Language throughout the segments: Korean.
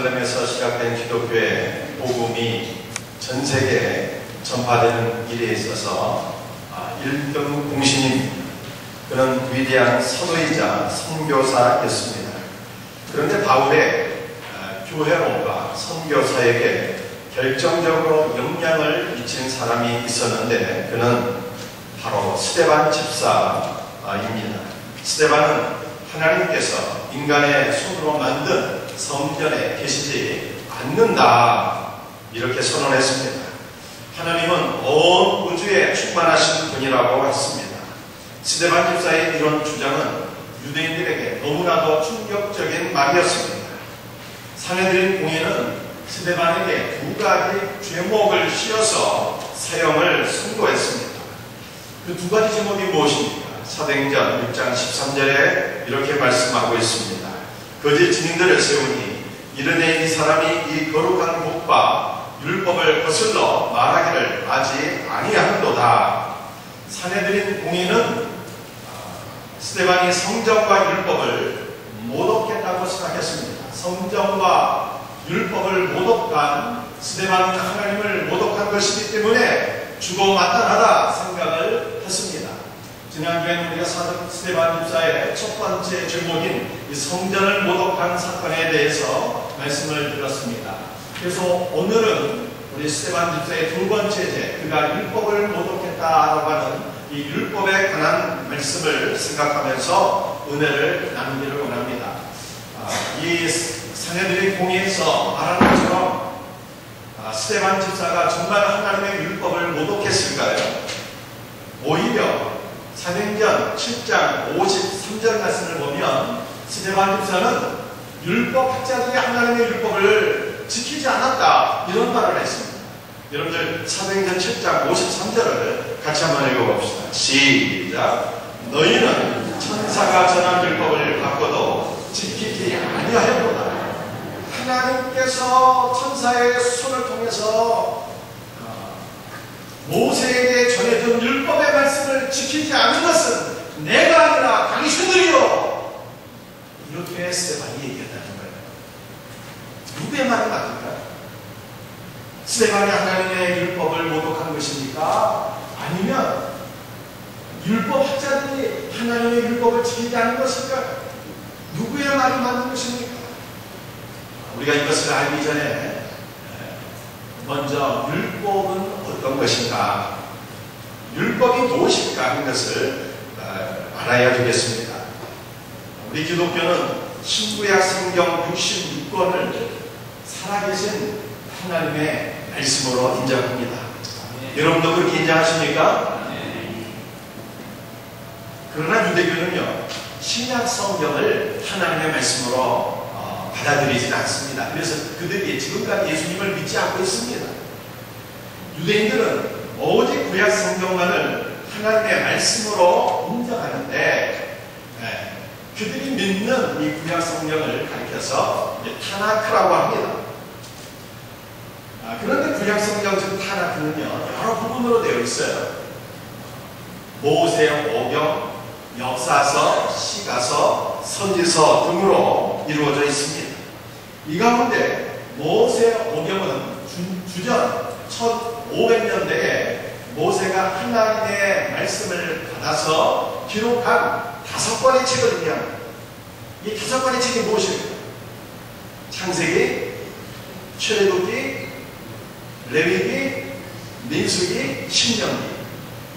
예루살렘에서 시작된 기독교의 복음이 전 세계에 전파되는 일에 있어서 1등 공신인 그런 위대한 선우이자 선교사였습니다. 그런데 바울의 교회론과 선교사에게 결정적으로 영향을 미친 사람이 있었는데 그는 바로 스데반 집사입니다. 스데반은 하나님께서 인간의 손으로 만든 성전에 계시지 않는다 이렇게 선언했습니다. 하나님은 온 우주에 충만하신 분이라고 했습니다. 스데반 집사의 이런 주장은 유대인들에게 너무나도 충격적인 말이었습니다. 상헤드린 공회는 스데반에게 두 가지 죄목을 씌워서 사형을 선고했습니다. 그 두 가지 제목이 무엇입니까? 사도행전 6장 13절에 이렇게 말씀하고 있습니다. 거짓 증인들을 세우니 이르되 이 사람이 이 거룩한 법과 율법을 거슬러 말하기를 아직 아니하는도다. 산헤드린 공의는 스데반이 성경과 율법을 모독했다고 생각했습니다. 성경과 율법을 모독한 스데반은 하나님을 모독한 것이기 때문에 죽어 마땅하다 생각을 했습니다. 지난주에는 우리가 스데반 집사의 첫 번째 제목인 이 성전을 모독한 사건에 대해서 말씀을 드렸습니다. 그래서 오늘은 우리 스데반 집사의 두 번째 제, 그가 율법을 모독했다라고 하는 이 율법에 관한 말씀을 생각하면서 은혜를 나누기를 원합니다. 이 상헤드린 공의에서 말하는 것처럼 스데반 집사가 정말 하나님의 율법을 모독했을까요? 오히려 사도행전 7장 53절 말씀을 보면 스데반 집사는 율법학자들이 하나님의 율법을 지키지 않았다 이런 말을 했습니다. 여러분들 사도행전 7장 53절을 같이 한번 읽어봅시다. 시작. 너희는 천사가 전한 율법을 바꿔도 지키지 아니하였도다. 하나님께서 천사의 손을 통해서 모세에게 전해준 율법의 말씀을 지키지 않은 것은 내가 아니라 당신들이요. 이렇게 스데반이 얘기했다는 거예요. 누구의 말이 맞을까요? 스데반이 하나님의 율법을 모독한 것입니까? 아니면 율법학자들이 하나님의 율법을 지키지 않은 것일까요? 누구의 말이 맞는 것입니까? 우리가 이것을 알기 전에 먼저 율법은 어떤 것인가, 율법이 무엇일까 하는 것을 알아야 되겠습니다. 우리 기독교는 신구약 성경 66권을 살아계신 하나님의 말씀으로 인정합니다. 여러분도 그렇게 인정하십니까? 그러나 유대교는요, 신약 성경을 하나님의 말씀으로 받아들이지는 않습니다. 그래서 그들이 지금까지 예수님을 믿지 않고 있습니다. 유대인들은 오직 구약 성경만을 하나님의 말씀으로 인정하는데 그들이 믿는 이 구약 성경을 가리켜서 타나크라고 합니다. 그런데 구약 성경 즉 타나크는요 여러 부분으로 되어 있어요. 모세오경, 역사서, 시가서, 선지서 등으로 이루어져 있습니다. 이 가운데 모세오경은 주전 1500년대에 모세가 하나님의 말씀을 받아서 기록한 5권의 책을 의미합니다. 이 5권의 책이 무엇일까요? 창세기, 출애굽기, 레위기, 민수기, 신명기.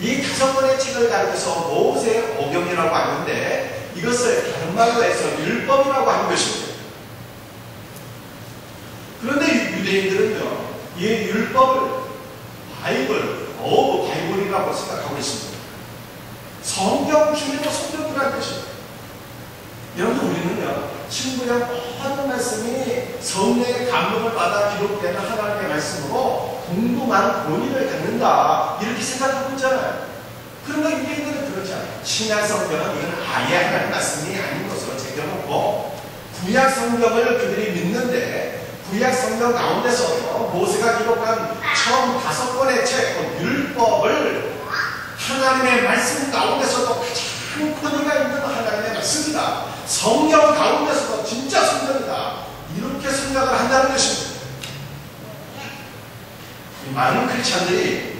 이 5권의 책을 가리켜서 모세오경이라고 하는데 이것을 다른 말로 해서 율법이라고 하는 것입니다. 그런데 유대인들은요, 이 율법을 바이블이라고 생각하고 있습니다. 성경 중에도 성경이라는 것입니다. 여러분, 우리는요, 신구약 모든 말씀이 성령의 감동을 받아 기록되는 하나님의 말씀으로 공동한 권위를 갖는다 이렇게 생각하고 있잖아요. 그런가 유대인들은 그렇지 않아요. 신약 성경은 이건 아예 하나님 말씀이 아닌 것으로 제껴놓고 구약 성경을 그들이 믿는데 구약 성경 가운데서도 모세가 기록한 처음 5권의 책, 율법을 하나님의 말씀 가운데서도 가장 권위가 있는 하나님의 말씀이다. 성경 가운데서도 진짜 성경이다. 이렇게 생각을 한다는 많은 크리스찬들이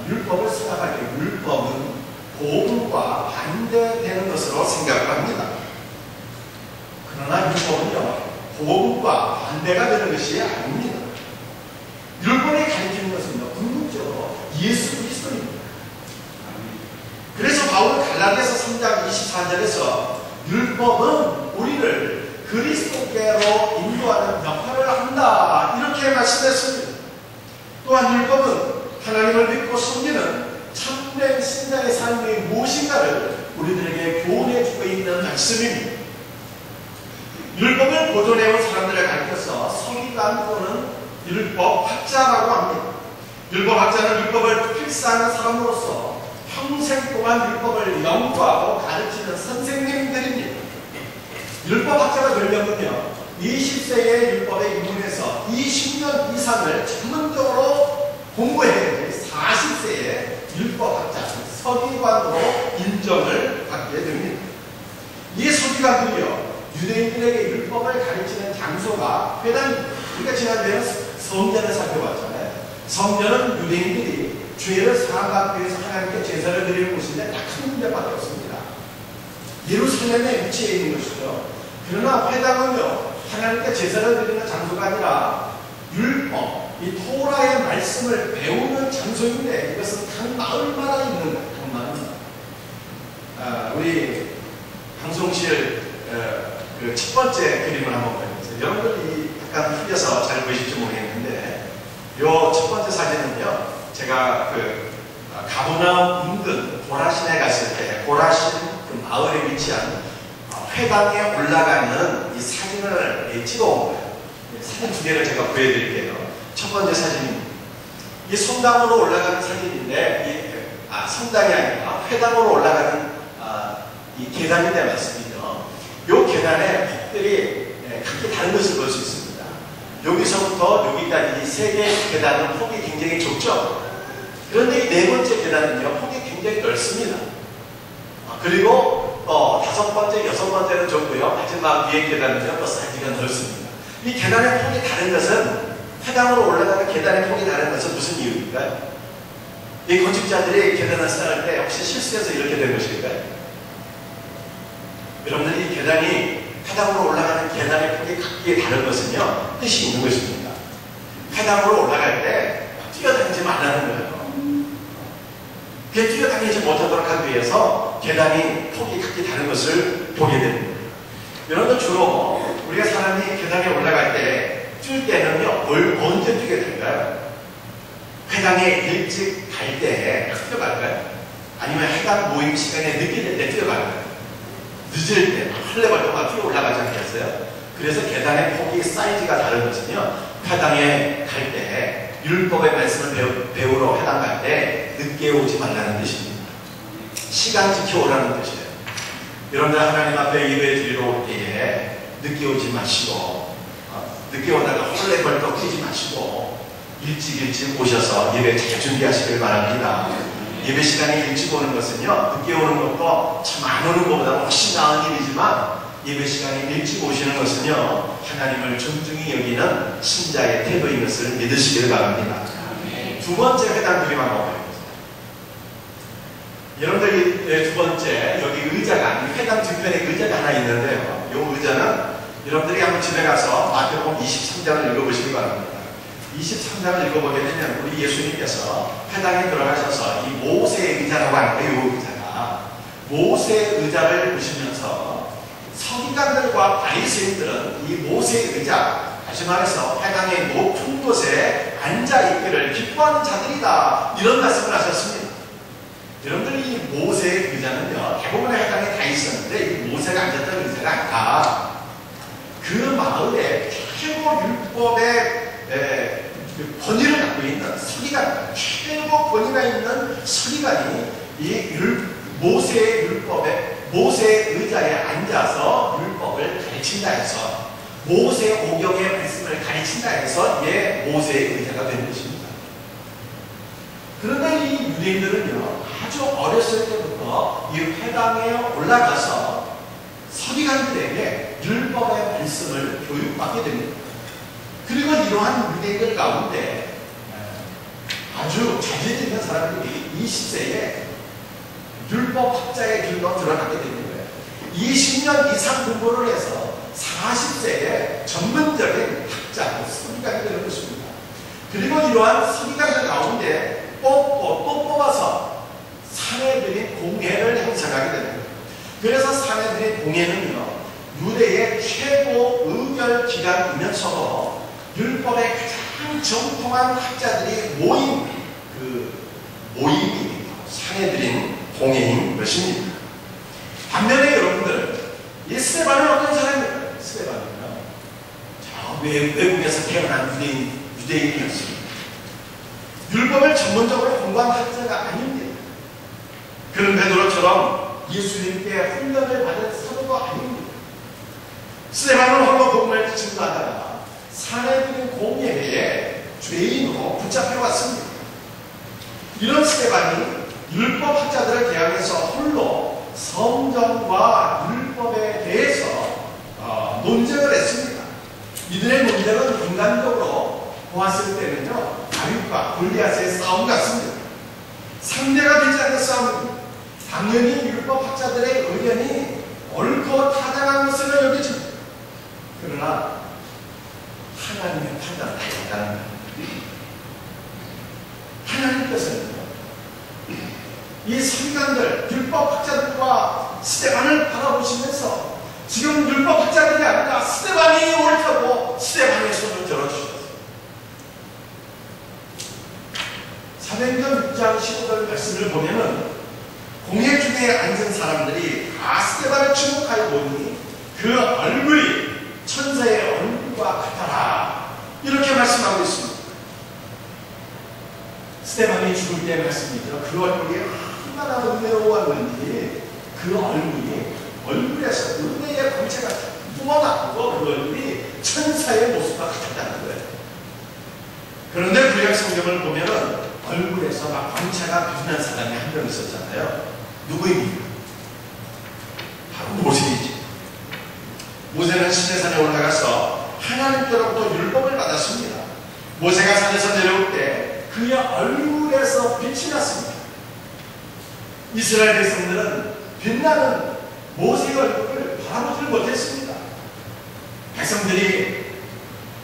율법을 생각할 때 율법은 복음과 반대되는 것으로 생각합니다. 그러나 율법은요, 복음과 반대가 되는 것이 아닙니다. 율법이 가리키는 것은요, 궁극적으로 예수 그리스도입니다. 그래서 바울은 갈라디아서 3장 24절에서 율법은 우리를 그리스도께로 인도하는 역할을 한다, 이렇게 말씀했습니다. 또한 율법은 하나님을 믿고 섬기는 참된 신자의 삶이 무엇인가를 우리들에게 교훈해주고 있는 말씀입니다. 율법을 보존해온 사람들을 가리켜서 서기관 또는 율법학자라고 합니다. 율법학자는 율법을 필사하는 사람으로서 평생 동안 율법을 연구하고 가르치는 선생님들입니다. 율법학자가 되려면요, 20세의 율법에 입문해서 20년 이상을 전문적으로 공부해야 되니 40세의 율법학자, 서기관으로 인정을 받게 됩니다. 이 서기관들이요, 유대인들에게 율법을 가르치는 장소가 회당입니다. 우리가 지난주에는 성전을 살펴봤잖아요. 성전은 유대인들이 죄를 사함하기 위해서 하나님께 제사를 드리는 곳인데 딱 한 군데밖에 없습니다. 예루살렘에 위치해 있는 것이죠. 그러나 회당은요, 하나님께 제사를 드리는 장소가 아니라 율법, 이 토라의 말씀을 배우는 장소인데 이것은 각 마을마다 있는 거예요. 각 마을마다. 우리 방송실 그 첫 번째 그림을 한번 보여주세요. 여러분들이 약간 흘려서 잘 보이실지 모르겠는데, 요 첫 번째 사진은요, 제가 그 가버나움 인근 고라신에 갔을 때, 고라신 그 마을에 위치한 회당에 올라가는 이 사진을 찍어온 거예요. 사진 두 개를 제가 보여드릴게요. 첫 번째 사진입니다. 이 성당으로 올라가는 사진인데, 성당이 아니라 회당으로 올라가는 이 계단인데 말씀이죠. 이 계단에 폭들이 각기 다른 것을 볼 수 있습니다. 여기서부터 여기까지 세 개의 계단은 폭이 굉장히 좁죠. 그런데 이 네 번째 계단은요, 폭이 굉장히 넓습니다. 그리고 다섯 번째, 여섯 번째는 좁고요. 마지막 위에 계단은요, 사이즈가 넓습니다. 이 계단의 폭이 다른 것은, 회당으로 올라가는 계단의 폭이 다른 것은 무슨 이유일까요? 이 건축자들이 계단을 쌓을 때 혹시 실수해서 이렇게 된 것일까요? 여러분들이 이 계단이 회당으로 올라가는 계단의 폭이 각기 다른 것은요, 뜻이 있는 것입니다. 회당으로 올라갈 때 뛰어다니지 말라는 거예요. 그 뛰어다니지 못하도록 하기 위해서 계단이 폭이 각기 다른 것을 보게 됩니다. 여러분들 주로 우리가 사람이 계단에 올라갈 때 뛸 때는요, 언제 뛰게 될까요? 회당에 일찍 갈 때 뛰어갈까요? 아니면 회당 모임 시간에 늦게 될 때 뛰어갈까요? 늦을 때 헐레벌 동안 뛰어 올라가지 않겠어요? 그래서 계단의 폭이 사이즈가 다른 것은요, 회당에 갈 때 율법의 말씀을 배우러 회당 갈 때 늦게 오지 말라는 뜻입니다. 시간 지켜오라는 뜻이에요. 여러분들 하나님 앞에 예배 드리러 올 때에 늦게 오지 마시고, 늦게 오다가 헐레벌떡 뛰지 마시고 일찍 오셔서 예배 잘 준비하시길 바랍니다. 예배 시간에 일찍 오는 것은요, 늦게 오는 것도 참 안 오는 것보다 훨씬 나은 일이지만, 예배 시간에 일찍 오시는 것은요, 하나님을 존중히 여기는 신자의 태도인 것을 믿으시길 바랍니다. 두 번째 회당 그림 한번 보여주세요. 여러분들 두 번째, 여기 의자가, 회당 뒤편에 의자가 하나 있는데요, 이 의자는 여러분들이 한번 집에 가서 마태복음 23장을 읽어보시기 바랍니다. 23장을 읽어보게 되면 우리 예수님께서 회당에 들어가셔서 이 모세의 의자라고 하는데, 이 의자가 모세의 의자를 보시면서 서기관들과 바리새인들은 이 모세의 의자, 다시 말해서 회당의 높은 곳에 앉아있기를 기뻐하는 자들이다, 이런 말씀을 하셨습니다. 여러분들 이 모세의 의자는요, 대부분의 회당에 다 있었는데 이 모세가 앉았던 의자가 아니라 그 마을의 최고 율법의 권위를 갖고 있는 서기관, 최고 권위가 있는 서기관이 이 모세의 율법에, 모세의 의자에 앉아서 율법을 가르친다 해서, 모세 오경의 말씀을 가르친다 해서 이게 모세의 의자가 된 것입니다. 그런데 이 유대인들은요, 아주 어렸을 때부터 이 회당에 올라가서 서기관들에게 율법의 말씀을 교육받게 됩니다. 그리고 이러한 유대인들 가운데 아주 자질 있는 사람들이 20세에 율법학자의 길로 들어가게 되는 거예요. 20년 이상 공부를 해서 40세에 전문적인 학자로 서기관이 되는 것입니다. 그리고 이러한 서기관들 가운데 뽑고 또 뽑아서 사내들인 공회를 형성하게 되는 거예요. 그래서 사내들인 공회는요, 유대의 최고 의결 기관이면서도 율법의 가장 정통한 학자들이 모인 모임이 사내들인 공회인 것입니다. 반면에 여러분들, 이 스데반은 어떤 사람입니까? 스데반은요, 외국에서 태어난 유대인이었습니다. 율법을 전문적으로 공부한 학자가 아닙니다. 그런 베드로처럼 예수님께 훈련을 받은 사도도 아닙니다. 스데반은 홀로 복음을 증거하다가 사내들인 공예회에 죄인으로 붙잡혀왔습니다. 이런 스데반이 율법학자들을 대항해서 홀로 성전과 율법에 대해서 논쟁을 했습니다. 이들의 논쟁은 인간적으로 보았을 때는요, 다윗과 골리앗의 싸움 같습니다. 상대가 되지 않는 싸움입니다. 당연히 율법학자들의 의견이 옳고 타당한 것을 여기집니다. 그러나 하나님의 판단은 다르다는 거예요. 하나님께서는요, 이 서기관들, 율법학자들과 스데반을 바라보시면서 지금 율법학자들이 아니라 스데반이 옳다고 스데반의 손을 들어주셨어요. 사도행전 6장 15절 말씀을 보면은 공회 중에 앉은 사람들이 다 스데반을 주목하여 보니 그 얼굴이 천사의 얼굴과 같아라, 이렇게 말씀하고 있습니다. 스데반이 죽을 때 말씀이죠. 그 얼굴이 얼마나 은혜로웠는지 그 얼굴에서 은혜의 광채가 뿜어나오고 그 얼굴이 천사의 모습과 같았다는 거예요. 그런데 구약 성경을 보면은 얼굴에서 막 광채가 빛난 사람이 한 명 있었잖아요. 누구입니까? 바로 모세이지. 모세는 시내산에 올라가서 하나님께로부터 율법을 받았습니다. 모세가 산에서 내려올 때 그의 얼굴에서 빛이 났습니다. 이스라엘 백성들은 빛나는 모세의 얼굴을 바라보질 못했습니다. 백성들이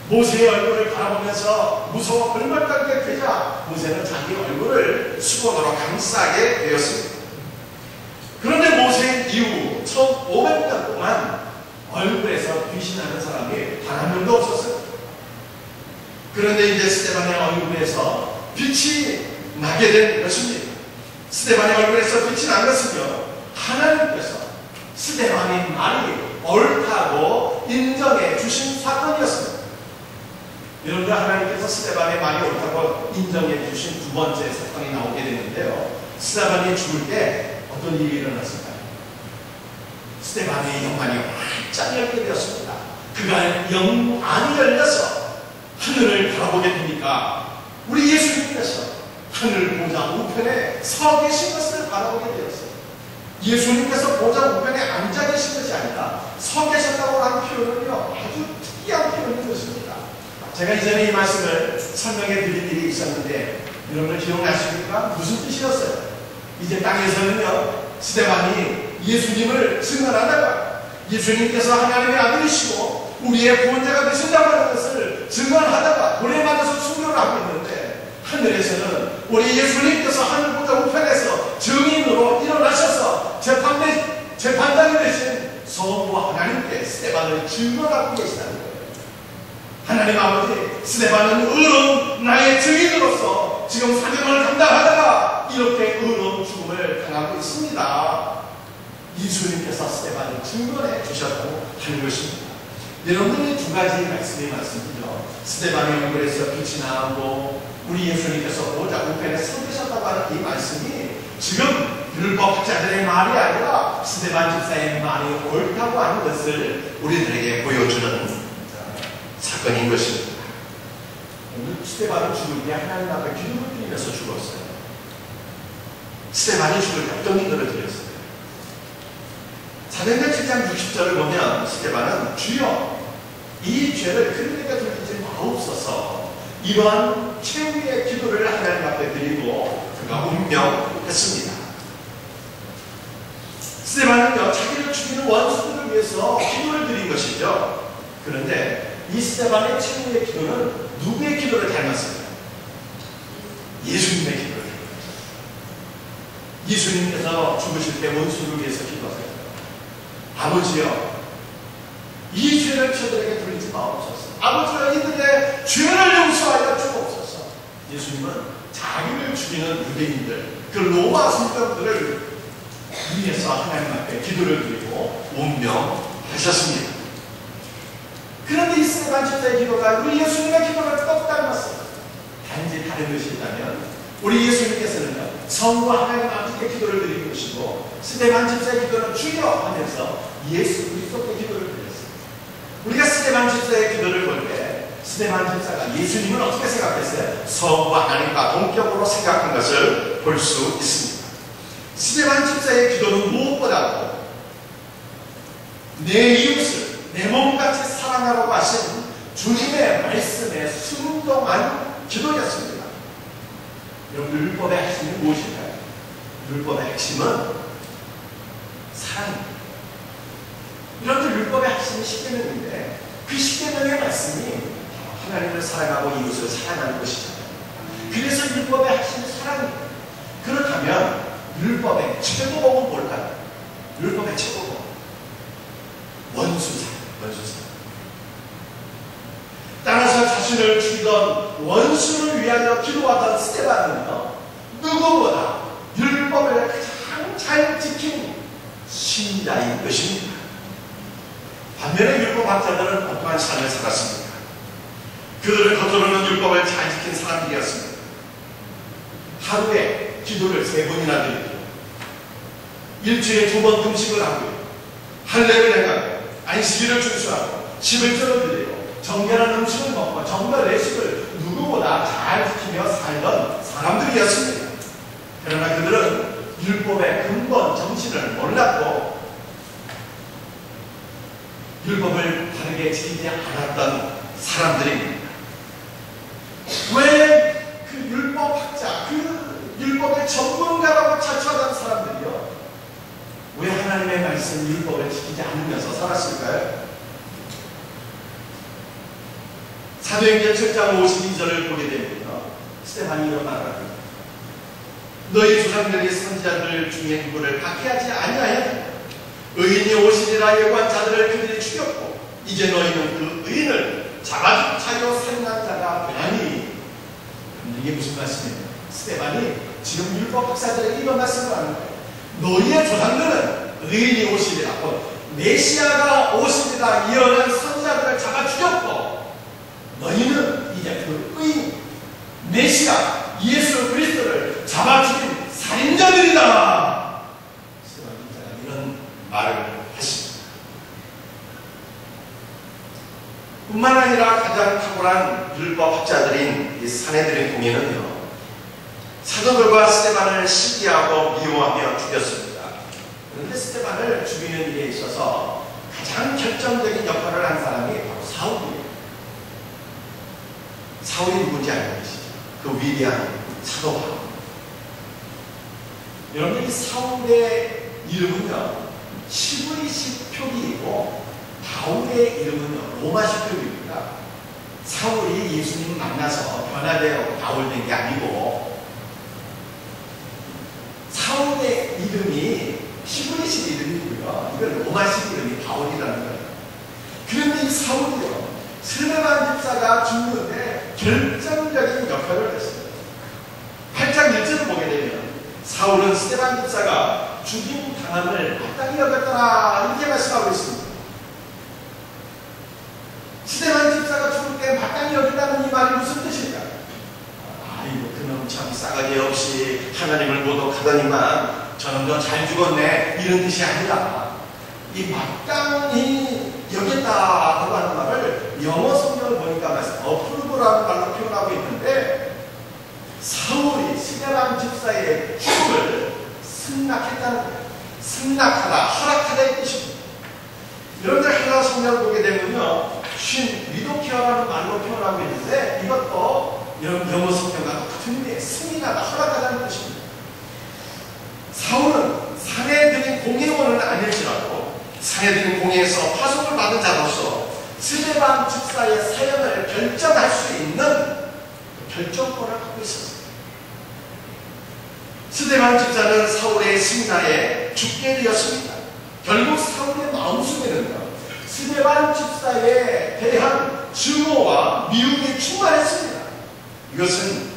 모세의 얼굴을 바라보면서 무서워 얼떨게 되자 모세는 자기 얼굴을 수건으로 감싸게 되었습니다. 그런데 모세 이후 1500년 동안 얼굴에서 빛이 나는 사람이 단 한 명도 없었어요. 그런데 이제 스데반의 얼굴에서 빛이 나게 된 것입니다. 스데반의 얼굴에서 빛이 난 것은요, 하나님께서 스데반의 말이 옳다고 인정해 주신 사건이었습니다. 여러분들, 하나님께서 스데반의 말이 옳다고 인정해 주신 두 번째 사건이 나오게 되는데요, 스데반이 죽을 때 어떤 일이 일어났을까요? 스데반의 영안이 활짝 열게 되었습니다. 그가 영안이 열려서 하늘을 바라보게 되니까 우리 예수님께서 하늘 보좌 우편에 서 계신 것을 바라보게 되었어요. 예수님께서 보좌 우편에 앉아 계신 것이 아니라 서 계셨다고 하는 표현은요, 아주 특이한 표현인 것입니다. 제가 이전에 이 말씀을 설명해 드린 일이 있었는데 여러분들 기억나십니까? 무슨 뜻이었어요? 이제 땅에서는요, 스데반이 예수님을 증언하다가 예수님께서 하나님의 아들이시고 우리의 구원자가 되신다고 하는 것을 증언하다가 돌에 맞아서 순교를 하고 있는데, 하늘에서는 우리 예수님께서 하늘 보좌 우편에서 증인으로 일어나셔서 재판장이 되신 성부 하나님께 스데반을 증언하고 계시다는 거예요. 하나님 아버지, 스데반은 의로운 나의 증인으로서 지금 사명을 감당하다가 이렇게 의로운 죽음을 당하고 있습니다. 예수님께서 스데반을 증언해 주셨다고 하는 것입니다. 여러분들이 두 가지 말씀이 많습니다. 스데반의 얼굴에서 빛이 나오고 우리 예수님께서 보좌 우편에 서 계셨다고 하는 이 말씀이 지금 율법학자들의 말이 아니라 스데반 집사의 말이 옳다고 하는 것을 우리들에게 보여주는 사건인 것입니다. 오늘 스데반은 죽을 때 하나님 앞에 기도를 드리면서 죽었어요. 스데반이 죽을 때 어떤 기도를 드렸어요? 사도행전 7장 60절을 보면 스데반은 주여 이 죄를 그들에게 돌리지 마옵소서, 이러한 최후의 기도를 하나님 앞에 드리고 그가 운명했습니다. 스데반은요, 자기를 죽이는 원수들을 위해서 기도를 드린 것이죠. 그런데 이 스데반의 최후의 기도는 누구의 기도를 닮았습니까? 예수님의 기도를 닮았습니다. 예수님께서 죽으실 때 원수를 위해서 기도하세요. 아버지여, 이 죄를 저들에게 돌리지 마옵소서. 아버지여, 이들의 죄를 용서하여 주옵소서. 예수님은 자기를 죽이는 유대인들, 그 로마 성도들을 위해서 하나님 앞에 기도를 드리고 운명하셨습니다. 그런데 이 스데반 집사의 기도가 우리 예수님의 기도를 똑 닮았어요. 단지 다른 것이 있다면 우리 예수님께서는 성부와 하나님 아버지께 기도를 드리는 것이고, 스데반 집사의 기도는 주여 하면서 예수 그리스도께 기도를 드렸습니다. 우리가 스데반 집사의 기도를 볼 때 스데반 집사가 예수님을 어떻게 생각했어요? 성부와 하나님과 동격으로 생각한 것을 볼 수 있습니다. 스데반 집사의 기도는 무엇보다도 내 이웃을 내 몸같이 사랑하라고 하신 주님의 말씀에 순종한 기도였습니다. 여러분, 율법의 핵심이 무엇일까요? 율법의 핵심은 사랑입니다. 여러분, 율법의 핵심이 십계명인데 그 십계명의 말씀이 하나님을 사랑하고 이웃을 사랑하는 것이잖아요. 그래서 율법의 핵심이 사랑입니다. 그렇다면 율법의 최고봉은 뭘까요? 율법의 최고봉, 원수사랑. 따라서 자신을 죽이던 원수를 위하여 기도하던 스데반은요, 누구보다 율법을 가장 잘 지킨 신자인 것입니다. 반면에 율법학자들은 어떠한 삶을 살았습니까? 그들을 겉으로는 율법을 잘 지킨 사람들이었습니다. 하루에 기도를 3번이나 드리고, 일주일에 2번 금식을 하고, 할례를 해가고, 안식일을 준수하고, 11조를 드리고, 정결한 음식을 먹고 정결 외식을 누구보다 잘 지키며 살던 사람들이었습니다. 그러나 그들은 율법의 근본 정신을 몰랐고 율법을 바르게 지키지 않았던 사람들입니다. 왜 그 율법학자, 그 율법의 전문가라고 자처하던 사람들이요, 왜 하나님의 말씀 율법을 지키지 않으면서 살았을까요? 사도행전 7장 52절을 보게 되면요, 스데반이 이런 말을 합니다. 너희 조상들이 선지자들 중에 누구를 박해하지 아니하였느냐? 의인이 오시리라 예고한 자들을 그들이 죽였고, 이제 너희는 그 의인을 잡아준 자요 살인한 자가 되나니. 이게 무슨 말씀이에요? 스데반이 지금 율법 학사들에게 이런 말씀을 하는 거예요. 너희의 조상들은 의인이 오시리라, 메시아가 오시리라 예언한 선지자들을 잡아 죽였고, 너희는 이제 그 의인, 메시아, 예수 그리스도를 잡아 죽인 살인자들이다. 이런 말을 하십니다. 뿐만 아니라 가장 탁월한 율법학자들인 이 사내들의 공예는요, 사도들과 스데반을 시기하고 미워하며 죽였습니다. 그런데 스데반을 죽이는 일에 있어서 가장 결정적인 역할을 한 사람이 바로 사울이에요. 사울이 누군지 알고 계시죠? 그 위대한 사도바. 여러분, 이 사울의 이름은요, 히브리식 표기이고 바울의 이름은요, 로마식 표기입니다. 사울이 예수님 만나서 변화되어 바울 된 게 아니고, 사울의 이름이 히브리식 이름이고요, 이건 로마식 이름이 바울이라는 거예요. 그런데 이 사울이요, 스데반 집사가 죽는데 결정적인 역할을 했습니다. 8장 1절을 보게 되면 사울은 스데반 집사가 죽임 당함을 마땅히 여겼더라, 이렇게 말씀하고 있습니다. 스데반 집사가 죽을 때 마땅히 여긴다는 이 말이 무슨 뜻일까? 아이고, 그놈 참 싸가지 없이 하나님을 모독하더니만 저놈도 잘 죽었네, 이런 뜻이 아니라, 이 마땅히 여겼다라고 하는 말을 영어 성경을 보니까 어프루브라는 말로 표현하고 있는데, 사울이 스데반 집사의 죽음을 승낙했다는 거예요. 승낙하다, 허락하다의 뜻입니다. 여러분들 하나 성경을 보게 되면요, 리도케어라는 말로 표현하고 있는데, 이것도 이런 영어 성경과 똑같은 의미의 승인하다, 허락하다는 뜻입니다. 사울은 산헤드린 공회원은 아닐지라도 산헤드린 공회에서 파송을 받은 자로서 스데반 집사의 사형을 결정할 수 있는 결정권을 갖고 있었습니다. 스데반 집사는 사울의 승인하에 죽게 되었습니다. 결국 사울의 마음속에는요, 스데반 집사에 대한 증오와 미움이 충만했습니다. 이것은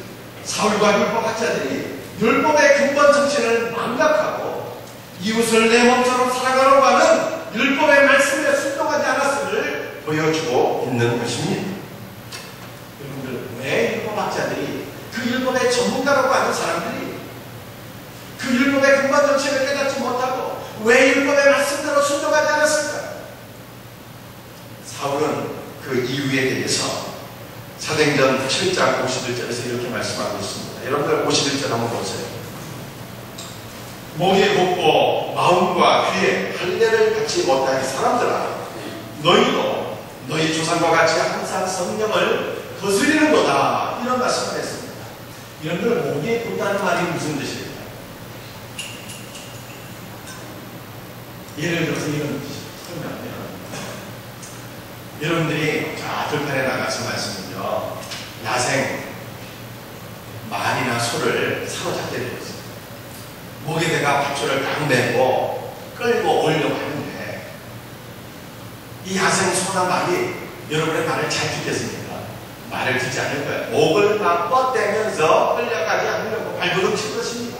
사울과 율법학자들이 율법의 근본 정신을 망각하고 이웃을 내 몸처럼 살아가려고 하는 율법의 말씀에 순종하지 않았음을 보여주고 있는 것입니다. 여러분들, 왜 율법학자들이 그 율법의 전문가라고 하는 사람들이 그 율법의 근본 정신을 깨닫지 못하고 왜 율법의 말씀대로 순종하지 않았을까? 사울은 그 이유에 대해서 사도행전 7장 51절에서 이렇게 말씀하고 있습니다. 여러분들 51절 한번 보세요. 목이 곱고 마음과 귀에 할례를 갖지 못한 사람들아, 너희도 너희 조상과 같이 항상 성령을 거스리는도다. 이런 말씀을 했습니다. 여러분들, 목이 곱다는 말이 무슨 뜻입니까? 예를 들어서 이런 뜻입니다. 여러분들이 들판에 나가서 말씀은요, 야생 말이나 소를 사로잡게 되었어요. 목에다가 밧줄을 딱 매고 끌고 오려고 하는데 이 야생 소나 말이 여러분의 말을 잘 듣겠습니까? 말을 듣지 않을 거예요. 목을 막 뻗대면서 끌려가지 않으려고 발버둥 칠 것입니다.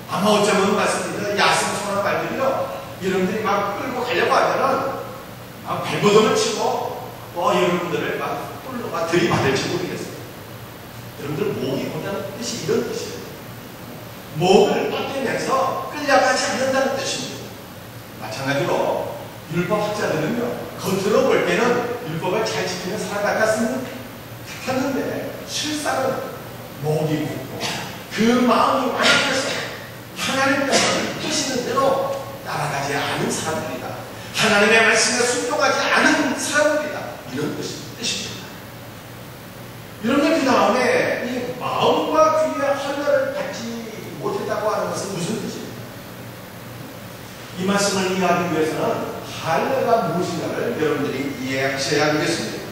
아마 어쩌면 말씀드리죠. 야생 소나 말들이요, 여러분들이 막 끌고 가려고 하면은 막 발버둥을 치고 여러분들을 막 뿔로 막 들이받을지 모르겠어요. 여러분들, 목이 본다는 뜻이 이런 뜻이에요. 목을 뻗대면서 끌려가지 않는다는 뜻입니다. 마찬가지로 율법학자들은요, 겉으로 볼 때는 율법을 잘 지키는 사람 같았는데 실상은 목이 굽고 그 마음이 완전해서 하나님께서 뜻이는 대로 따라가지 않은 사람들이다. 하나님의 말씀에 순종하지 않은 사람들이다. 이런 뜻입니다. 여러분, 그 다음에 이 마음과 귀의 할례를 갖지 못했다고 하는 것은 무슨 뜻입니까? 이 말씀을 이해하기 위해서는 할례가 무엇인가를 여러분들이 이해하셔야 되겠습니다.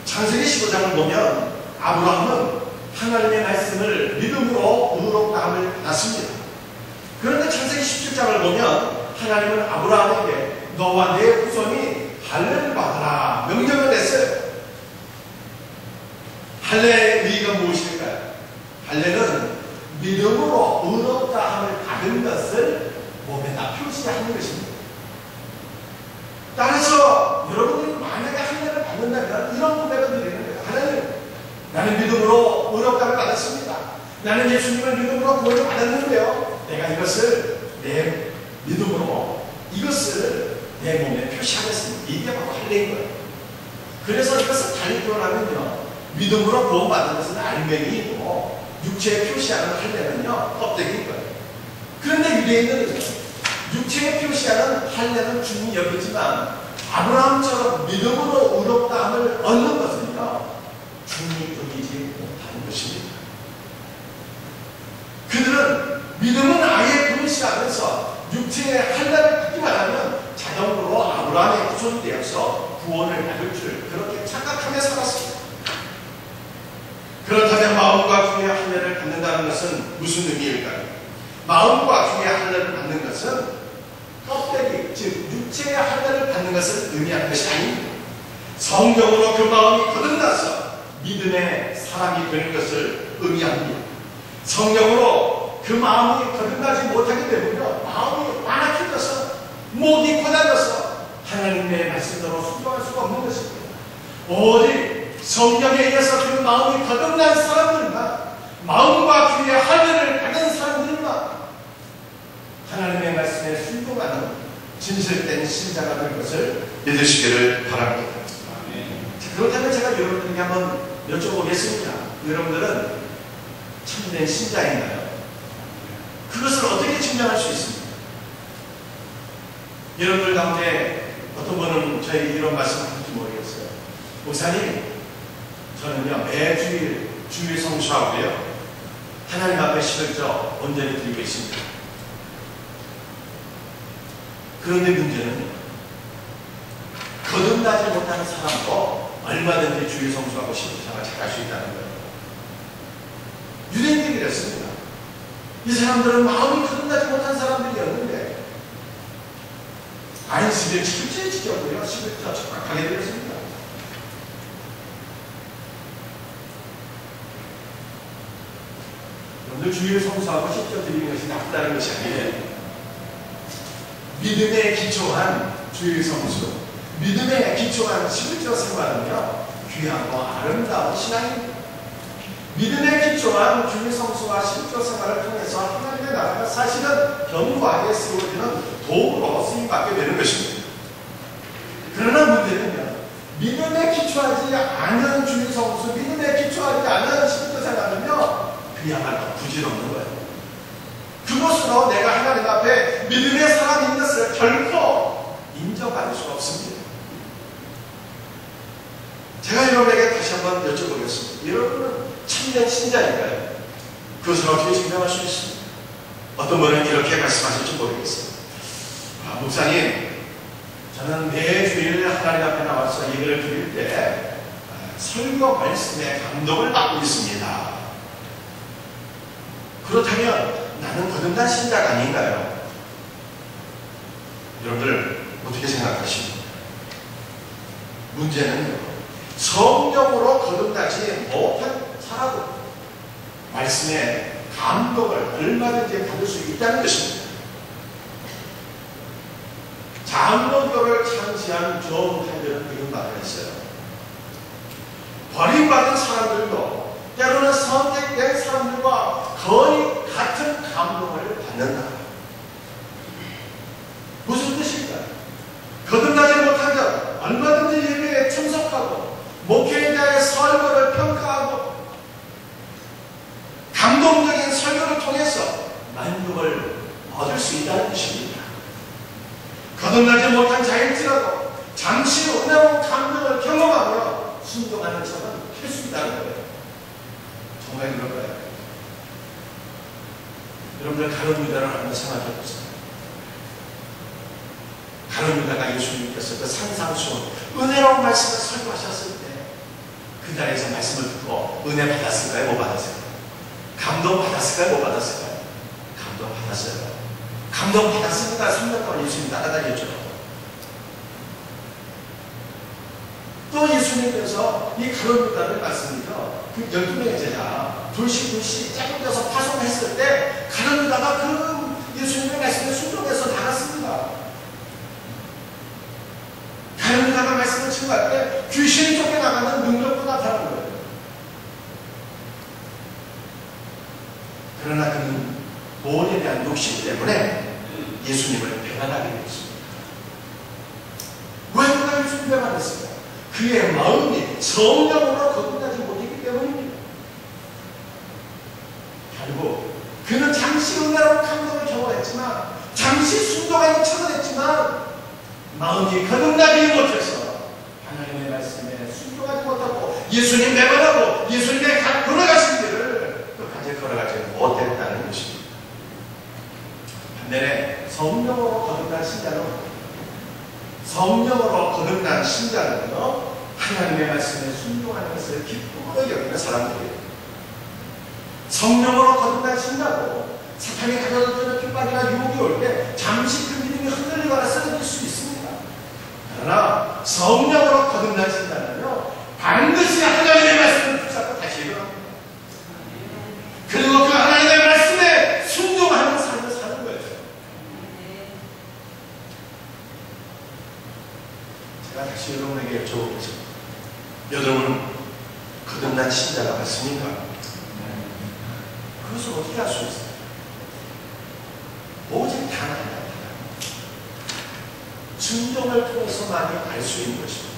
창세기 15장을 보면 아브라함은 하나님의 말씀을 믿음으로 의롭다함을 받았습니다. 그런데 창세기 17장을 보면 하나님은 아브라함에게 너와 내 후손이 할례를 받아라 명령을 냈어요. 할례의 의의가 무엇일까요? 할례는 믿음으로 의롭다함을 받은 것을 몸에다 표시하는 것입니다. 따라서 여러분들이 만약에 할례를 받는다면 이런 고백을 드리는 거예요. 하나님, 나는 믿음으로 의롭다함을 받았습니다. 나는 예수님을 믿음으로 구원을 받았는데요, 내가 이것을 내 믿음으로 이것을 내 몸에 표시하겠습니다. 이게 바로 할례인 거예요. 그래서 이것을 달리 표현하면요, 믿음으로 구원받는 것은 알맹이이고 육체에 표시하는 할례는요, 껍데기인 거예요. 그런데 유대인들은 육체에 표시하는 할례는 중히 여기지만 아브라함처럼 믿음으로 의롭다함을 얻는 것은요, 중히 여기지 못하는 것입니다. 그들은 믿음은 아예 불시하면서 육체의 할례를 받기만 하면 자동으로 아브라함의 후손이 되어서 구원을 받을 줄 그렇게 착각하며 살았습니다. 그렇다면 마음과 귀의 할례를 받는다는 것은 무슨 의미일까요? 마음과 귀의 할례를 받는 것은 껍데기, 즉 육체의 할례를 받는 것을 의미하는 것이 아닙니다. 성경으로 그 마음이 거듭나서 믿음의 사람이 되는 것을 의미합니다. 성경으로 그 마음이 거듭나지 못하기 때문에 마음이 완악해져서 목이 고달려서 하나님의 말씀대로 순종할 수가 없는 것입니다. 오직 성경에 의해서 그 마음이 거듭난 사람들만, 마음과 귀의 할례를 받은 사람들만 하나님의 말씀에 순종하는 진실된 신자가 될 것을 믿으시기를 바랍니다. 자, 그렇다면 제가 여러분들에게 한번 여쭤보겠습니다. 여러분들은 참된 신자인가요? 그것을 어떻게 증명할 수 있습니까? 여러분들 가운데 어떤 분은 저에게 이런 말씀을 할지 모르겠어요. 목사님, 저는요, 매주일 주일 성수하고요, 하나님 앞에 11조 온전히 드리고 있습니다. 그런데 문제는 거듭나지 못하는 사람도 얼마든지 주일 성수하고 11조를 잘할 수 있다는 거예요. 유대인들이 그랬습니다. 이 사람들은 마음이 거듭나지 못한 사람들이었는데 안식일 철저히 지켰고요, 11조 정확하게 드렸습니다. 여러분들 주일 성수하고 10조 드리는 것이 나쁘다는 것이 아니에요. 믿음에 기초한 주일 성수, 믿음에 기초한 11조 생활은요, 귀하고 아름다운 신앙입니다. 믿음에 기초한 주일 성수와 10조 생활을 통해서 하나님의 나라가 사실은 견고하게 세워지는 도구로 쓰임받게 되는 것입니다. 그러나 문제는요, 믿음에 기초하지 않은 주일 성수, 믿음에 기초하지 않은 10조 생활은요, 그야말로 부질없는 거예요. 그것으로 내가 하나님 앞에 믿음의 사람인 것을 결코 인정받을 수가 없습니다. 제가 여러분에게 다시 한번 여쭤보겠습니다. 여러분은 참된 신자인가요? 그것을 어떻게 증명할 수 있습니까? 어떤 분은 이렇게 말씀하실지 모르겠어요. 목사님, 저는 매주일 하나님 앞에 나와서 예배를 드릴 때 설교 말씀에 감동을 받고 있습니다. 그렇다면 나는 거듭난 신자가 아닌가요? 여러분들 어떻게 생각하십니까? 문제는요, 성령으로 거듭나지 못한 사람은 말씀에 감동을 얼마든지 받을 수 있다는 것입니다. 장로교를 창시한 존 헬들은 이런 말을 했어요. 버림받은 사람들도 때로는 선택된 사람들과 거의 같은 감동을 받는다. 무슨 뜻일까요? 거듭나지 못한 자, 얼마든지 예배에 참석하고 목회자의 설교를 평가하고 감동적인 설교를 통해서 만족을 얻을 수 있다는 뜻입니다. 거듭나지 못한 자일지라도 잠시 은혜로운 감동을 경험하며 순종하는 척은 할 수 있다는 거예요. 정말 그럴까요? 여러분들 가룟 유다를 한번 생각해 보세요. 가룟 유다가 예수님께서 그 산상수훈 은혜로운 말씀을 설교하셨을 때 그 자리에서 말씀을 듣고 은혜 받았을까요? 못 받았을까요? 감동 받았을까요? 못 받았을까요? 감동 받았어요. 감동 받았으니까 3년 동안 예수님 따라다녔죠. 또 예수님께서 이 가룟 유다를 말씀이죠. 그 12명의 제자 둘씩 짝꿍져서 파송했을 때 가룟 유다가 그 예수님의 말씀에 순종해서 나갔습니다. 가룟 유다가 말씀을 증거할 때 귀신이 쫓겨나가는 능력도 나타나는 거예요. 그러나 그는 돈에 대한 욕심 때문에 예수님을 배반하게 되었습니다. 왜 그가 예수님을 배반했을까? 그의 마음이 성령으로 거듭나지 못했기 때문입니다. 결국 그는 잠시 은혜로운 감동을 경험했지만, 잠시 순종하기 청원했지만 마음이 거듭나지 못해서 하나님의 말씀에 순종하지 못하고 예수님 배반하고 예수님의 걸어가신 길을 끝까지 걸어가지 못했다는 것입니다. 반면에 성령으로 거듭난 신자는요, 하나님의 말씀에 순종하는 것을 기쁨으로 여기는 사람들이에요. 성령으로 거듭난 신자도 사탄이 가져다주는 핍박이나 유혹이 올 때 잠시 그 믿음이 흔들리거나 쓰러질 수 있습니다. 그러나 성령으로 거듭난 신자는요, 반드시 하나님의 말씀을 붙잡고 다시 일어납니다. 그리고 그 하나님의 말씀에 순종하는 삶을 사는 거예요. 제가 다시 여러분에게 여쭤보겠습니다. 여러분 거듭난 신자가 맞습니까? 그것을 어떻게 할 수 있어요? 오직 단 하나, 순종을 통해서만이 알 수 있는 것입니다.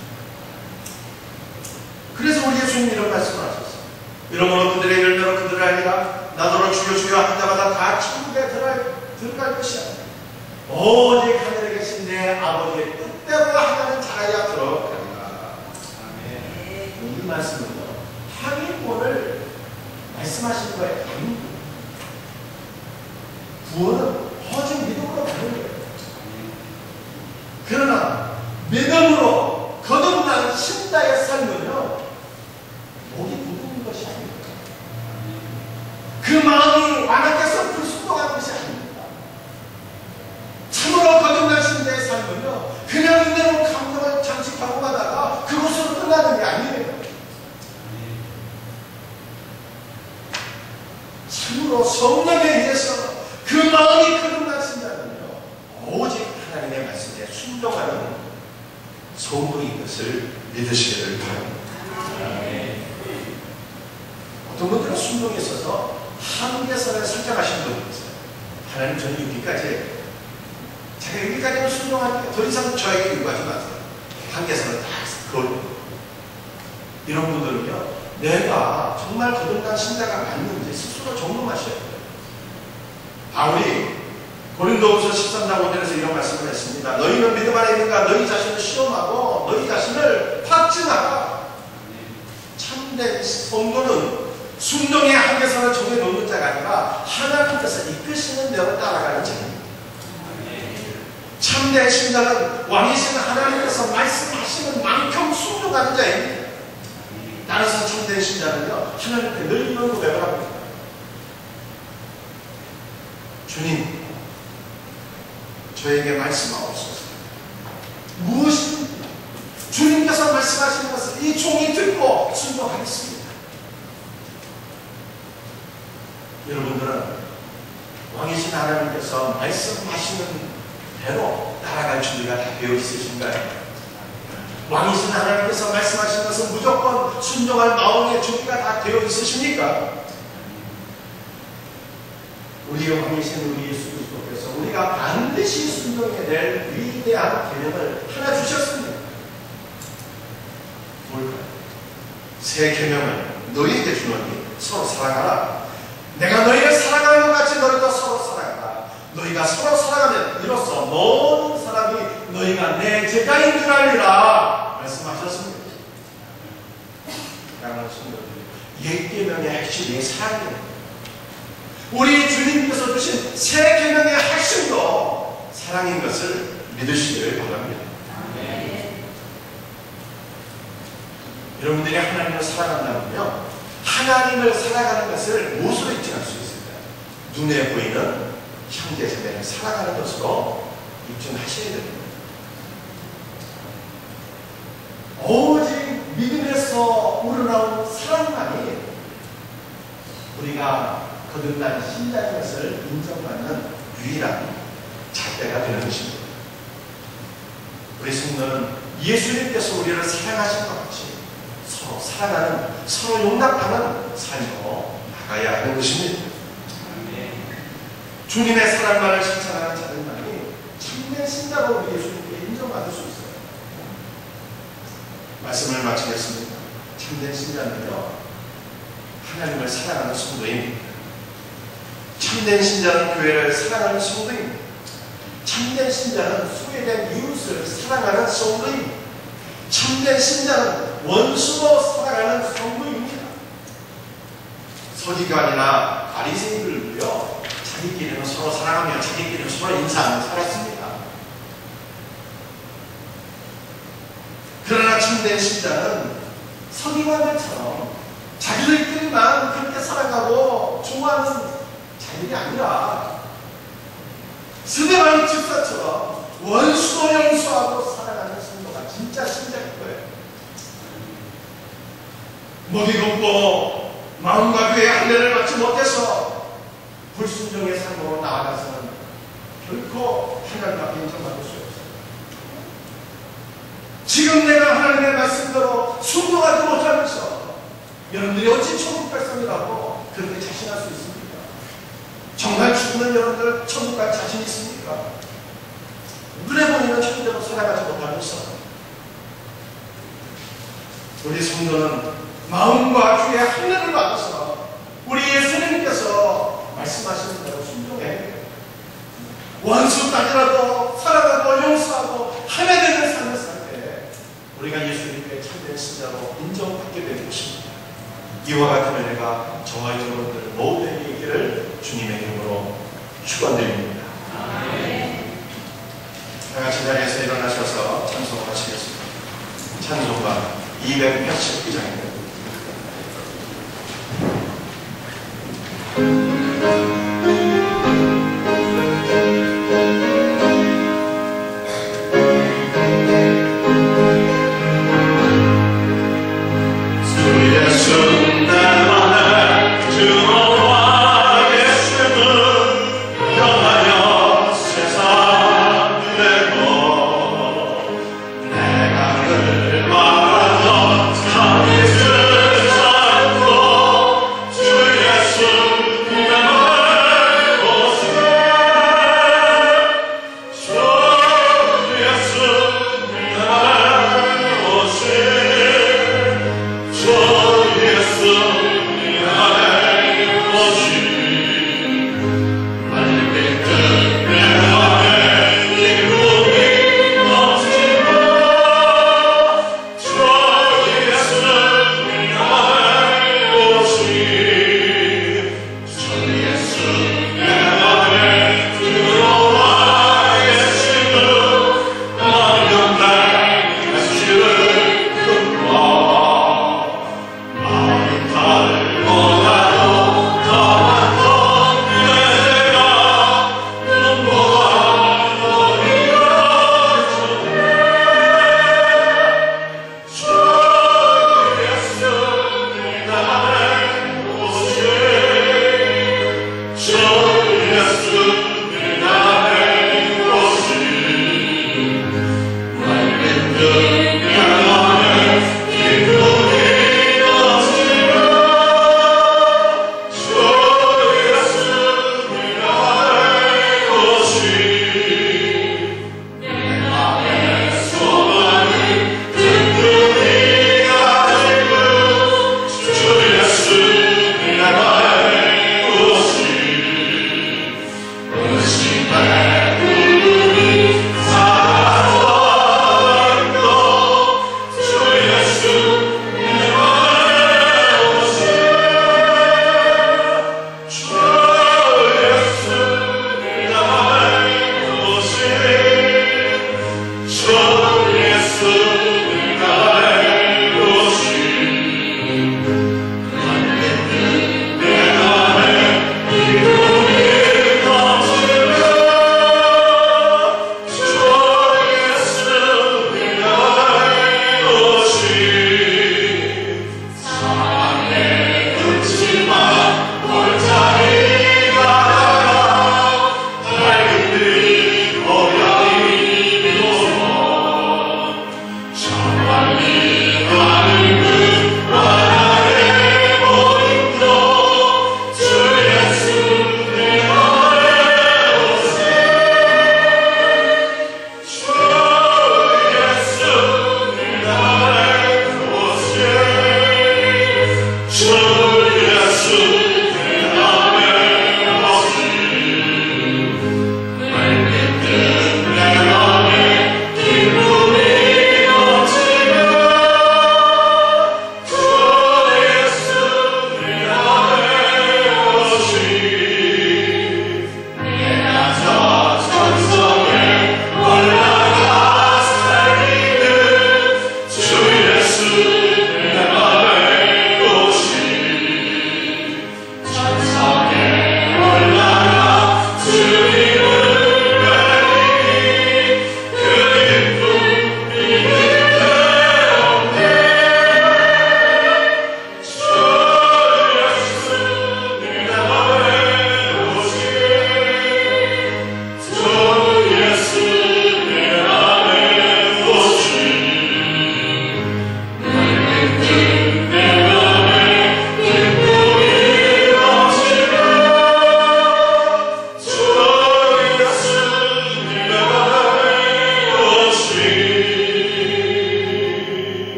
그래서 우리 예수님 이런 말씀을 하셨어요. 이러므로 그들의 열매로 그들을 알리라. 나더러 주여 주여 한 자마다 다 천국에 들어갈 것이야. 오직 하늘에 계신 내 아버지의 뜻대로 하나는 자라야 들어가리라. 아멘. 이 말씀은요, 말씀하시는 거예요. 구원은 오직 믿음으로 가는 거예요. 그러나 믿음으로 거듭난 신자의 삶은요, 목이 굳은 것이 아닙니다. 그 마음이 완악해서 불순종하는 것이 아닙니다. 참으로 거듭난 신자의 삶은요, 그냥 이대로 감정을 장식하고 가다가 그것으로 끝나는 게 아니에요. 참으로 성령에 의해서 그 마음이 거듭난 신자는요, 오직 하나님의 말씀에 순종하는 성도인 것을 믿으시기를 바랍니다. 어떤 분들은 순종에 있어서 한계선을 설정하신 분이 있어요. 하나님, 저는 여기까지, 제가 여기까지는 순종할게요. 더 이상 저에게 요구하지 마세요. 한계선을 다 그걸로. 이런 분들은요, 내가 정말 거듭난 신자가 맞는지 스스로 점검하셔야 돼요. 바울이 고린도후서 13장 5절에서 이런 말씀을 했습니다. 너희는 믿음 안에 있는가? 너희 자신을 시험하고 너희 자신을 확증하라. 참된 성도는 순종의 한계선을 정해놓는 자가 아니라 하나님께서 이끄시는 대로 따라가는 자입니다. 참된 신자는 왕이신 하나님께서 말씀하시는 만큼 순종하는 자입니다. 따라서 참된 신자는요, 하나님께 늘 이런 고백을 합니다. 주님, 저에게 말씀하옵소서. 무엇이든 주님께서 말씀하시는 것을 이 종이 듣고 순종하겠습니다. 여러분들은 왕이신 하나님께서 말씀하시는 대로 따라갈 준비가 다 되어 있으신가요? 왕이신 하나님께서 말씀하시는 것은 무조건 순종할 마음의 준비가 다 되어 있으십니까? 우리의 왕이신 우리 예수 그리스도께서 우리가 반드시 순종해야 될 위대한 계명을 하나 주셨습니다. 뭘까요? 새 계명을 너희에게 주노니 서로 사랑하라. 내가 너희를 사랑하는 것 같이 너희도 서로 사랑하라. 너희가 서로 사랑하면 이로써 모든 사람이 너희가 내 제자인 줄 알리라 말씀하셨습니다. 사랑하는 성도들, 옛 계명의 핵심이 사랑입니다. 우리 주님께서 주신 새 계명의 핵심도 사랑인 것을 믿으시기를 바랍니다. 여러분들이 하나님을 사랑한다면요, 하나님을 사랑하는 것을 무엇으로 입증할 수 있을까요? 눈에 보이는 형제자매를 사랑하는 것으로 입증하셔야 됩니다. 오직 믿음에서 우러나온 사랑만이 우리가 거듭난 신자인 것을 인정받는 유일한 잣대가 되는 것입니다. 우리 성도는 예수님께서 우리를 사랑하신 것 같이 서로 사랑하는, 서로 용납하는 삶으로 나가야 하는 것입니다. 주님의 사랑만을 실천하는 자들만이 참된 신자로 우리 예수님께 인정받을 수 있어요. 말씀을 마치겠습니다. 참된 신자는요, 하나님을 사랑하는 성도입니다. 참된 신자는 교회를 사랑하는 성도입니다. 참된 신자는 소외된 이웃을 사랑하는 성도입니다. 참된 신자는 원수도 사랑하는 성도입니다. 서기관이나 바리새인들도요, 자기끼리는 서로 사랑하며 자기끼리는 서로 인사하며 살았습니다. 그러나 참된 신자는 서기관들처럼 자기들끼리만 그렇게 살아가고 좋아하는 자들이 아니라 스데반 집사처럼 원수도 용서하고 살아가는 성도가 진짜 신자일 거예요. 목이 곱고 마음과 교회의 할례를 받지 못해서 불순종의 삶으로 나아가서는 결코 하나님 앞에 인정받을 수 없어요. 지금 내가 하나님의 말씀대로 순종하지 못하면서 여러분들이 어찌 천국 백성이라고 그렇게 자신할 수 있습니까? 정말 죽는 여러분들 천국 갈 자신 있습니까? 눈에 보이는 천국대로 살아가지 못하면서 우리 성도는 마음과 주의 할례를 받아서 우리 예수님께서 말씀하시는 대로 순종해 원수 따지라도 사랑하고 용서하고 하나 되는 삶을 살 때 우리가 예수님께 참된 신자로 인정받게 될 것입니다. 이와 같은 은혜가 저와 여러분들 모두에게 있기를 주님의 이름으로 축원드립니다. 다 같이 자리에서 일어나셔서 찬송을 하시겠습니다. 찬송가 282장입니다.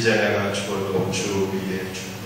이제 내가 죽어도 주 위에 주네.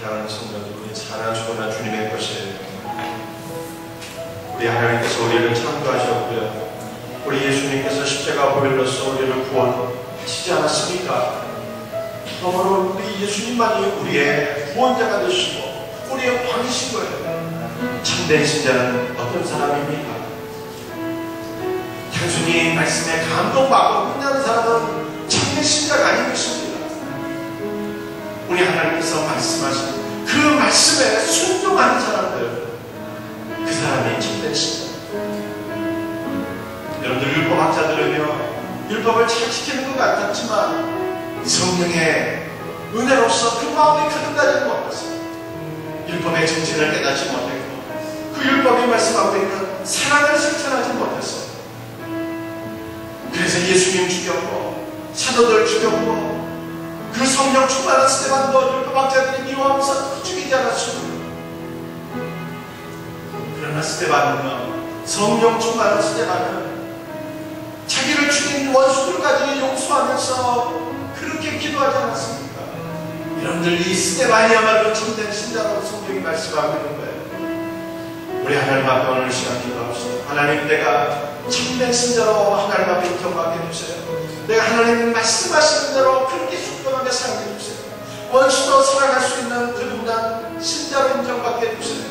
사랑하는 성도들, 우리 사나 죽어나 주님의 것이에요. 우리 하나님께서 우리를 창조하셨고요, 우리 예수님께서 십자가 보혈로서 우리를 구원하시지 않았습니까? 그러므로 우리 예수님만이 우리의 구원자가 되시고 우리의 왕이신 거예요. 참된 신자는 어떤 사람입니까? 단순히 말씀에 감동받고 끝나는 사람은 참된 신자가 아닌 것입니다. 우리 하나님께서 말씀하신 그 말씀에 순종하는 사람들, 그 사람이 참된 신자. 여러분들 율법학자들은요, 율법을 잘 지키는 것 같았지만 성령의 은혜로서 그 마음이 가득하지 못했어요. 율법의 정신을 깨닫지 못했고 그 율법이 말씀하고 있는 사랑을 실천하지 못했어요. 그래서 예수님 죽였고 사도들 죽였고 그 성령 충만한 스데반도 율법학자들이 미워하면서 죽이지 않았습니다. 그러나 스데반은요, 성령 충만한 스데반은 자기를 죽인 원수들까지 용서하면서 그렇게 기도하지 않았습니까? 여러분들, 이 스데반이야말로 참된 신자라고 성경이 말씀하고 있는 거예요. 우리 하나님 앞에 오늘 시간 기도합시다. 하나님, 내가 참된 신자로 하나님 앞에 인정하게 해주세요. 내가 하나님 말씀하시는 대로 그렇게 순종하게 살게 해주세요. 원수도 살아갈 수 있는 거듭난 신자로 인정받게 해주세요.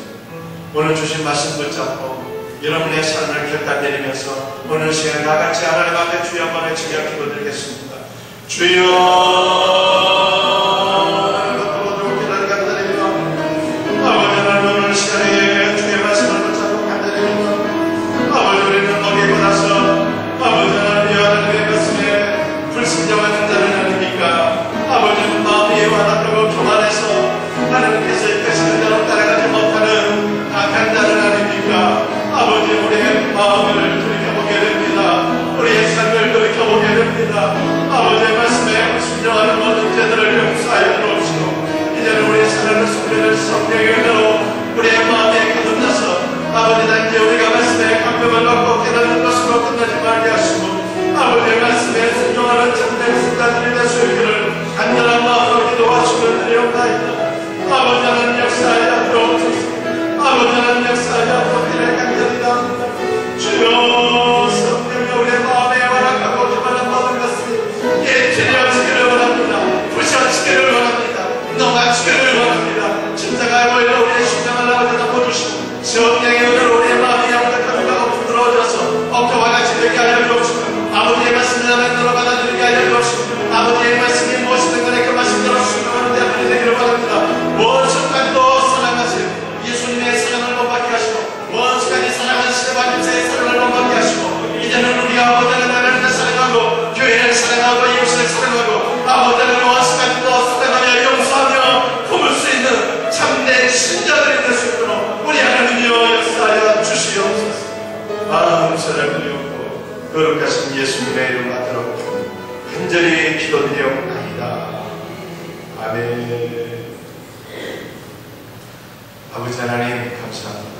오늘 주신 말씀 붙잡고 여러분의 삶을 결단내리면서 오늘 시간에 나같이 하나님 앞에 주여 한번 외치며 기도드리겠습니다. 주여, 아버지의 말씀에 순종하는 모든 죄들을 용서하여 주옵시고 이제는 우리의 사랑을 속에는 성령의 은혜로 우리의 마음에 거듭나서 아버지, 단지 우리가 말씀에 감동을 받고 깨닫는 것으로 끝나지 말게 하시고 아버지의 말씀에 순종하는 참된 신자들이 될 수 있기를 간절한 마음으로 기도하시며 드리옵나이다. 아버지 하나님, 역사하여 주옵소서. 아버지 하나님, 역사하여 주옵기를 간절히 나옵니다. 주여, 성령이 우리의 마음에 허락하고 기만한 모든 것을 깨트려지기를 원합니다. 부셔지기를 원합니다. 녹아지기를 원합니다. 진짜가 보이려 우리의 심장을 아버지 덮어주시고 성령의 은혜로 우리의 마음이 양적하고 부드러워져서 억토와 같이 되게 하여 주옵시고 아버지의 말씀을 만들어 받아들이게 하여 주옵시고 아버지의 말씀이 무엇이든 간에 그 말씀대로 순종하는 자들이 되기를 원합니다. 무엇 순간도 사랑하시고 예수님의 사랑을 못 받게 하시고 무엇 순간이 사랑하는 스데반님의 사랑을 못 받게 하시고 이제는 우리가 아버지 하나님을 사랑하고 교회를 사랑하고 이웃을 사랑하고 아버지 하나님 무엇 순간도 사랑하며 용서하며 품을 수 있는 참된 신자들이 될 수 있도록 우리 하나님이여 역사하여 주시옵소서. 감사를 드리옵고 거룩하신 예수님의 이름 받들어 간절히 기도드리옵나이다. 아멘. 아버지 하나님, 감사합니다.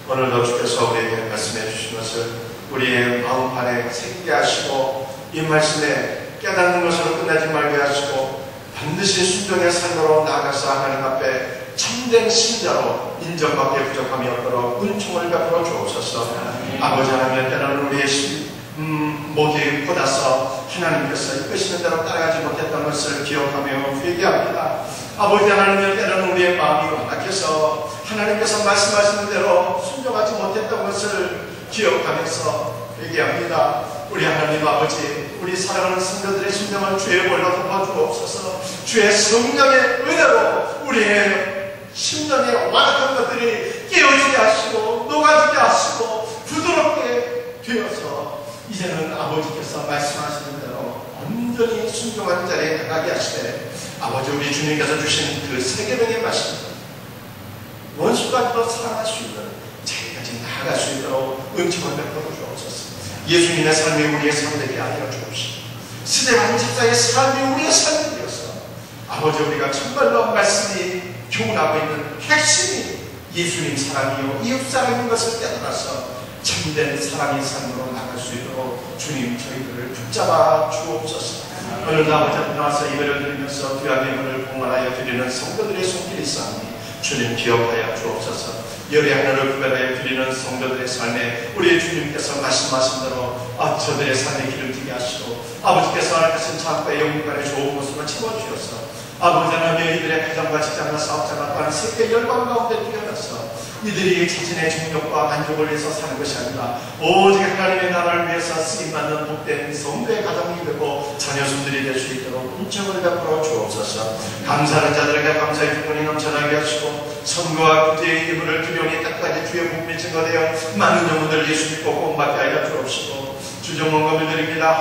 오늘도 주께서 우리에게 말씀해 주신 것을 우리의 마음판에 새기게 하시고 이 말씀에 깨닫는 것으로 끝나지 말게 하시고 반드시 순종의 삶으로 나아가서 하나님 앞에 참된 신자로 인정받게 부족함이 없도록 은총을 베풀어 주옵소서. 아버지 하나님, 때로는 우리의 목이 곧아서 하나님께서 이끄시는 대로 따라가지 못했던 것을 기억하며 회개합니다. 아버지 하나님, 때로는 우리의 마음이 완악해서 하나님께서 말씀하시는 대로 순종하지 못했던 것을 기억하면서 회개합니다. 우리 하나님 아버지, 우리 사랑하는 성도들의 심령을 주의 볼로 덮어주옵소서. 주의 성령의 은혜로 우리의 심령의 완악한 것들이 깨어지게 하시고 녹아지게 하시고 부드럽게 되어서 이제는 아버지께서 말씀하시는 대로 온전히 순종하는 자리에 나가게 하시되 아버지, 우리 주님께서 주신 그 세계명의 말씀 원수까지도 사랑할 수 있는 자리까지 나아갈 수 있도록 은총을 베풀어 주옵소서. 예수님의 삶이 우리의 삶이 되게 하여 주옵시고 스데반 집사의 삶이 우리의 삶이 되어서 아버지, 우리가 정말로 말씀이 교훈하고 있는 핵심이 예수님 사랑이요 이웃 사랑인 것을 깨달아서 참된 사랑의 삶으로 나갈 수 있도록 주님 저희들을 붙잡아 주옵소서. 오늘도 아버지 앞에 나와서 예배를 드리면서 귀한 예물을 원하여 드리는 성도들의 손길이 있사오니 주님 기억하여 주옵소서. 열의 하나를 구별하여 드리는 성도들의 삶에 우리 주님께서 말씀하신 대로 저들의 삶의 길을 트게 하시고 아버지께서 하나님께서는 창고의 영문간의 좋은 모습을 채워주셔서 아버지 하나님 이들의 가정과 직장과 사업자가 또한 세계 열방 가운데 뛰어나서 이들이 자신의 정욕과 만족을 위해서 사는 것이 아니라 오직 하나님의 나라를 위해서 쓰임받는 복된 성도의 가정이 되고 자녀손들이 될 수 있도록 은총을 베풀어 주옵소서. 감사하는 자들에게 감사의 기쁨이 넘쳐나게 하시고 선거와 구제의 기분을 두려움이 때까지 주의 복음이 증거되어 많은 영혼들 예수 믿고 구원받게 하여 주옵시고 주정원금을 드립니다.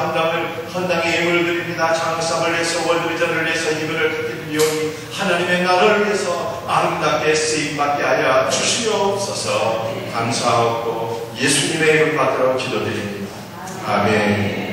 헌당의 예물을 드립니다. 장사를 위해서 월드비전을 위해서 이분을 갖게 드리오니 하나님의 나라를 위해서 아름답게 쓰임받게 하여 주시옵소서. 감사하고 예수님의 이름 받들어 기도드립니다. 아멘.